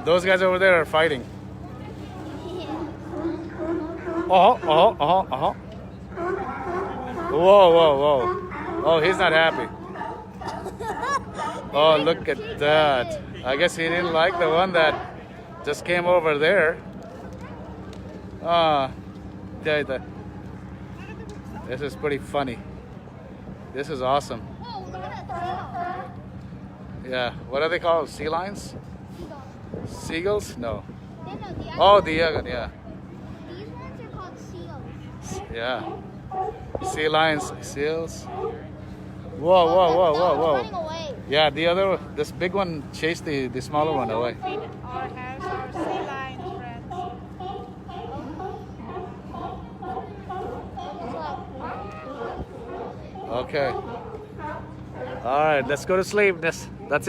those guys over there are fighting. Uh-huh. Whoa, whoa, whoa. Oh, he's not happy. Oh, look at that. I guess he didn't like the one that just came over there. This is pretty funny. This is awesome. Whoa, look at that tail. Yeah, what are they called? Sea lions? Seagulls. Seagulls? No. They know the Oh, other yeah. These ones are called seagulls. Yeah. Sea lions, seals. Whoa, Oh, whoa, that whoa, dog whoa, is whoa. running away. Yeah, this big one chased the smaller one away. Or has our sea lion friends. Okay. All right, let's go to sleep. That's enough.